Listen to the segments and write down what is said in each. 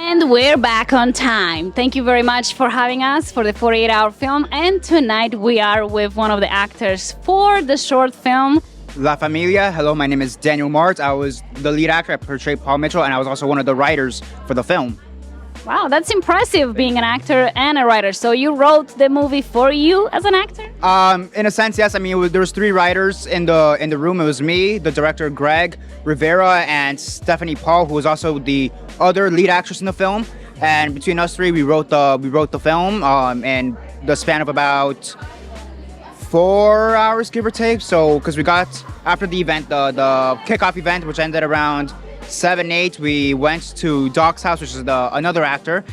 And we're back on time. Thank you very much for having us for the 48-hour film. And tonight we are with one of the actors for the short film. La Familia. Hello, my name is Daniel Mart. I was the lead actor. I portrayed Paul Mitchell, and I was also one of the writers for the film. Wow, that's impressive being an actor and a writer. So you wrote the movie for you as an actor? In a sense, yes. I mean, there was three writers in the room. It was me, the director Greg Rivera, and Stephanie Paul, who was also the other lead actress in the film. And between us three, we wrote the film in the span of about 4 hours, give or take. So, because we got after the event, the kickoff event, which ended around 7, 8, we went to Doc's house, which is another actor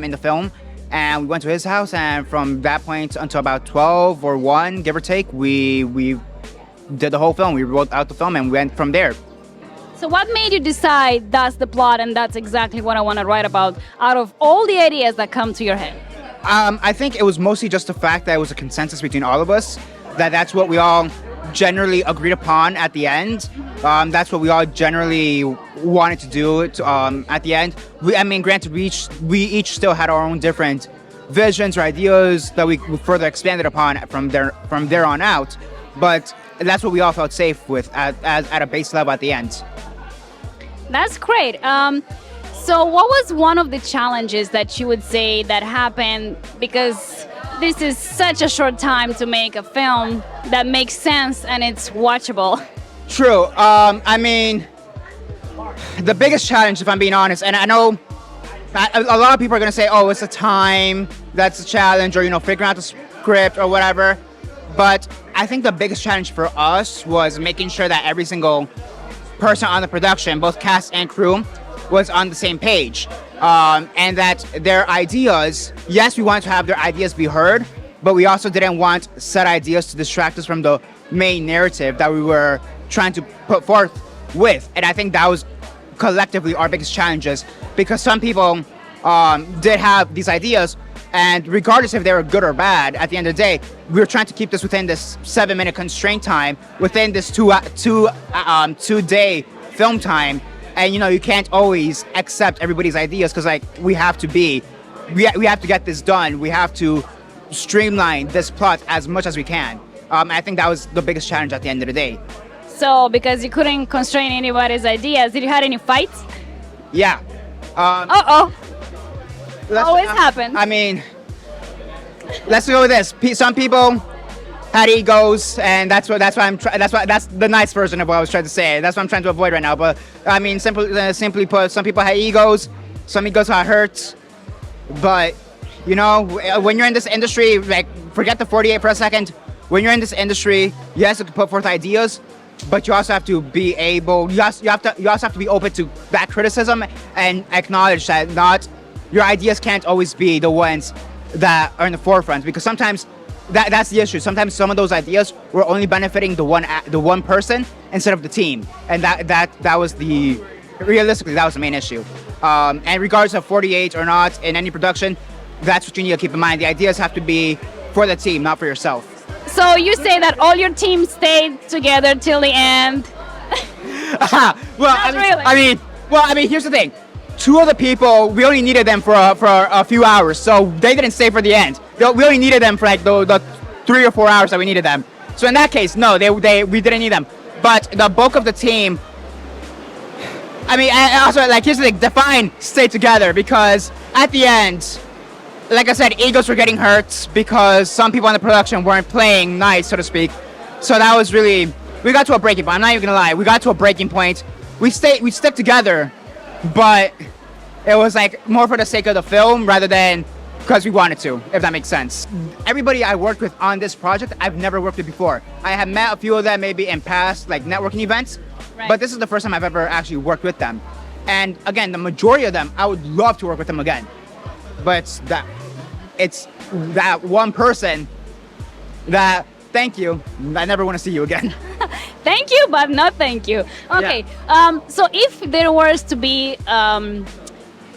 in the film, and we went to his house. And from that point until about 12 or 1, give or take, we did the whole film. We wrote out the film and went from there. So what made you decide that's the plot and that's exactly what I want to write about out of all the ideas that come to your head? I think it was mostly just the fact that it was a consensus between all of us, that's what we all generally agreed upon at the end. That's what we all generally wanted to do at the end. Granted, we each still had our own different visions or ideas that we further expanded upon from there on out, but that's what we all felt safe with at a base level at the end. That's great. So what was one of the challenges that you would say that happened, because this is such a short time to make a film that makes sense and it's watchable? True. The biggest challenge, if I'm being honest, and I know a lot of people are going to say, oh, it's the time that's a challenge, or, figuring out the script or whatever. But I think the biggest challenge for us was making sure that every single person on the production, both cast and crew, was on the same page. And that their ideas, yes, we wanted to have their ideas be heard, but we also didn't want said ideas to distract us from the main narrative that we were trying to put forth with. And I think that was collectively our biggest challenges, because some people did have these ideas, and regardless if they were good or bad, at the end of the day, we were trying to keep this within this 7-minute constraint time, within this two-day film time. And you can't always accept everybody's ideas, because we have to get this done. We have to streamline this plot as much as we can. I think that was the biggest challenge at the end of the day. So because you couldn't constrain anybody's ideas, did you have any fights? Yeah. Always happens. Let's go with this. Some people had egos, and that's the nice version of what I was trying to say. That's what I'm trying to avoid right now. But simply put, some people had egos. Some egos are hurt. But when you're in this industry, forget the 48 for a second. When you're in this industry, yes, you can put forth ideas, but you also have to be able. You also have to be open to that criticism and acknowledge that your ideas can't always be the ones that are in the forefront, because sometimes that's the issue. Sometimes some of those ideas were only benefiting the one person instead of the team, and that was realistically that was the main issue. And regardless of 48 or not in any production, that's what you need to keep in mind. The ideas have to be for the team, not for yourself. So you say that all your team stayed together till the end? Here's the thing. Two of the people, we only needed them for a few hours, so they didn't stay for the end. We only needed them for the 3 or 4 hours that we needed them. So in that case, no, we didn't need them. But the bulk of the team, and also, here's the thing, define stay together, because at the end, like I said, egos were getting hurt because some people in the production weren't playing nice, so to speak. So that was really, we got to a breaking point. I'm not even gonna lie, we got to a breaking point. We stuck together, but it was more for the sake of the film rather than because we wanted to, if that makes sense. Everybody I worked with on this project, I've never worked with before. I have met a few of them maybe in past networking events, right, but this is the first time I've ever actually worked with them. And again, the majority of them, I would love to work with them again. But it's that one person that, thank you, I never want to see you again. Thank you, but not thank you. Okay, yeah. So if there was to be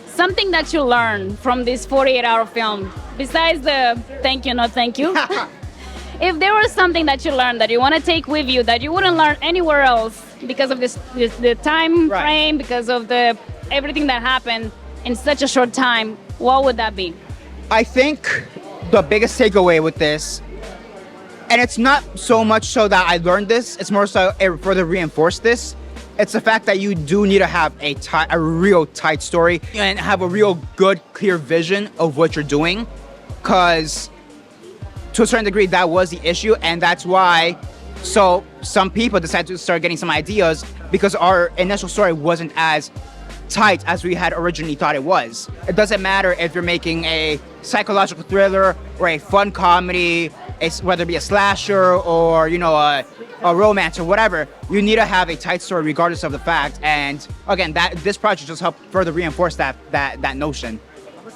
something that you learned from this 48-hour film, besides the thank you, not thank you, if there was something that you learned that you want to take with you that you wouldn't learn anywhere else because of the time frame, because of everything that happened, in such a short time, what would that be? I think the biggest takeaway with this, and it's not so much so that I learned this, it's more so it further reinforced this. It's the fact that you do need to have a real tight story and have a real good, clear vision of what you're doing. Because to a certain degree, that was the issue. And that's why some people decided to start getting some ideas because our initial story wasn't as tight as we had originally thought it was. It doesn't matter if you're making a psychological thriller or a fun comedy, whether it be a slasher or, you know, a romance or whatever, you need to have a tight story regardless of the fact. And again, this project just helped further reinforce that notion.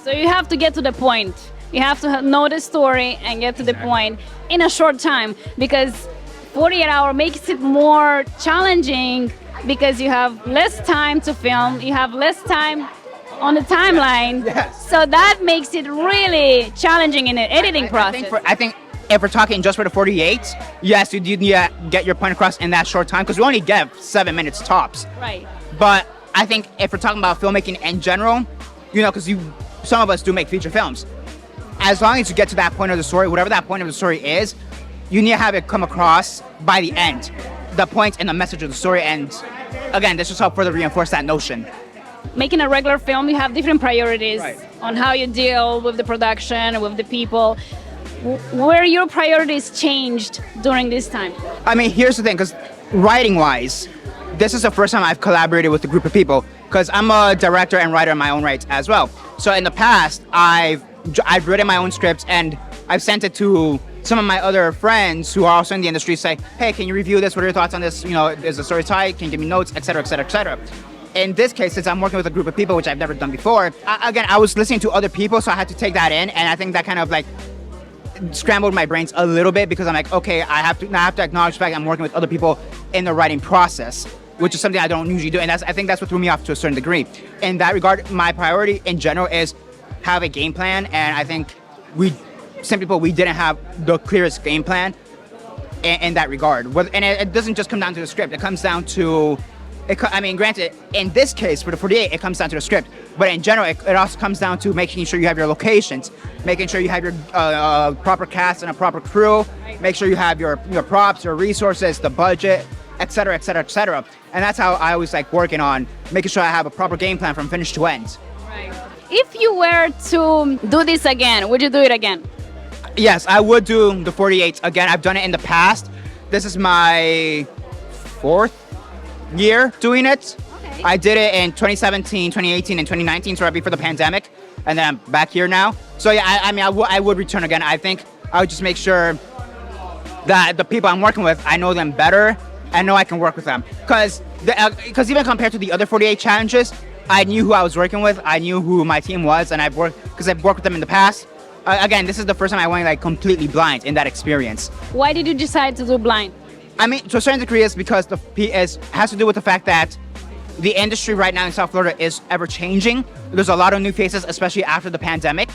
So you have to get to the point. You have to know the story and get to the point in a short time, because 48 hours makes it more challenging because you have less time to film, you have less time on the timeline. Yes. So that makes it really challenging in the editing process. I think if we're talking just for the 48, yes, you need to get your point across in that short time because we only get 7 minutes tops. Right. But I think if we're talking about filmmaking in general, you know, because some of us do make feature films. As long as you get to that point of the story, whatever that point of the story is, you need to have it come across by the end, the point and the message of the story. And again, this just helps further reinforce that notion. Making a regular film, you have different priorities Right. on how you deal with the production, with the people. Where your priorities changed during this time? I mean, here's the thing, because writing-wise, this is the first time I've collaborated with a group of people, because I'm a director and writer in my own right as well. So in the past, I've written my own scripts and I've sent it to some of my other friends who are also in the industry, say, hey, can you review this? What are your thoughts on this? You know, is the story tight? Can you give me notes, et cetera, et cetera, et cetera. In this case, since I'm working with a group of people, which I've never done before, I was listening to other people, so I had to take that in, and I think that kind of like scrambled my brains a little bit because I'm like, okay, I have to acknowledge the fact I'm working with other people in the writing process, which is something I don't usually do, and I think that's what threw me off to a certain degree. In that regard, my priority in general is have a game plan, and I think we didn't have the clearest game plan in that regard. And it doesn't just come down to the script; it comes down to I mean, granted, in this case, for the 48, it comes down to the script. But in general, it also comes down to making sure you have your locations, making sure you have your proper cast and a proper crew, make sure you have your props, your resources, the budget, et cetera, et cetera, et cetera. And that's how I always like working on making sure I have a proper game plan from finish to end. Right. If you were to do this again, would you do it again? Yes, I would do the 48 again. I've done it in the past. This is my 4th year doing it. Okay. I did it in 2017, 2018, and 2019, so right before the pandemic, and then I'm back here now. So yeah, I would return again. I think I would just make sure that the people I'm working with, I know them better, and know I can work with them. Because even compared to the other 48 challenges, I knew who I was working with, I knew who my team was, and I've worked with them in the past. Again, this is the first time I went like completely blind in that experience. Why did you decide to do blind? I mean, to a certain degree, it's because has to do with the fact that the industry right now in South Florida is ever changing. There's a lot of new faces, especially after the pandemic.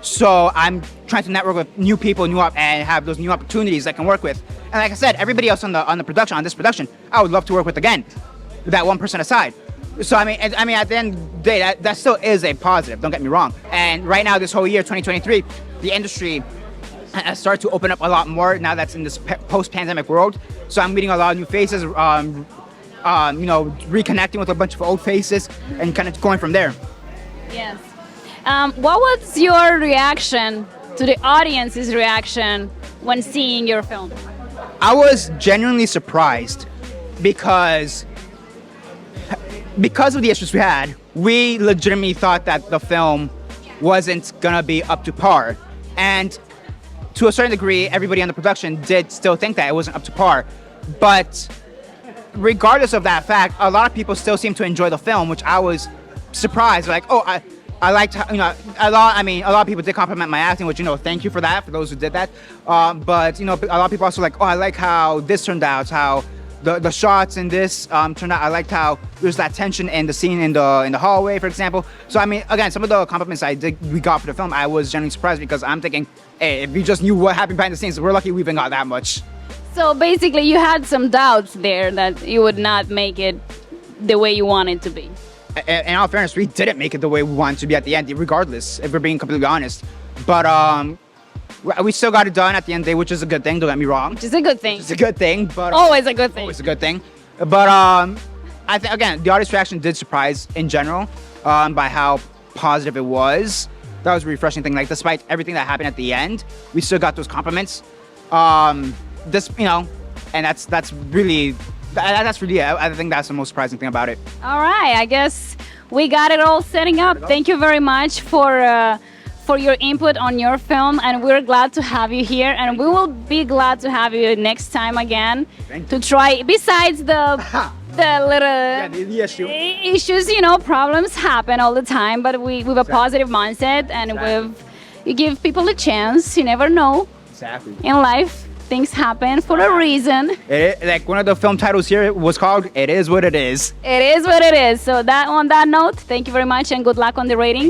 So I'm trying to network with new people, and have those new opportunities I can work with. And like I said, everybody else on this production, I would love to work with again, that one person aside. So I mean, at the end of the day, that still is a positive. Don't get me wrong. And right now, this whole year, 2023, the industry has started to open up a lot more now that's in this post-pandemic world. So I'm meeting a lot of new faces, reconnecting with a bunch of old faces and kind of going from there. Yes. What was your reaction to the audience's reaction when seeing your film? I was genuinely surprised because of the issues we had, we legitimately thought that the film wasn't gonna be up to par. And to a certain degree, everybody on the production did still think that it wasn't up to par. But regardless of that fact, a lot of people still seem to enjoy the film, which I was surprised. Like, oh, I liked, a lot of people did compliment my acting, which, thank you for that, for those who did that. But, a lot of people also like, oh, I like how this turned out, how the shots in this turned out. I liked how there's that tension in the scene in the hallway, for example. So, I mean, again, some of the compliments we got for the film, I was genuinely surprised because I'm thinking, hey, if you just knew what happened behind the scenes, we're lucky we even got that much. So basically, you had some doubts there that you would not make it the way you wanted to be. in all fairness, we didn't make it the way we wanted to be at the end, regardless, if we're being completely honest. But we still got it done at the end of the day, which is a good thing, don't get me wrong. Which is a good thing. It's a good thing, but Always a good thing. always a good thing. But I think, again, the audience reaction did surprise in general by how positive it was. That was a refreshing thing. Like, despite everything that happened at the end, we still got those compliments. This, you know, and that's really, I think that's the most surprising thing about it. All right, I guess we got it all setting up. Thank you very much for your input on your film, and we're glad to have you here, and we will be glad to have you next time again to try. Besides the little the issue. issues, you know, problems happen all the time, but we with a positive mindset, and you give people a chance. You never know. Exactly. In life, things happen for a reason. Like one of the film titles here was called "It Is What It Is." It is what it is. So that on that note, thank you very much and good luck on the ratings.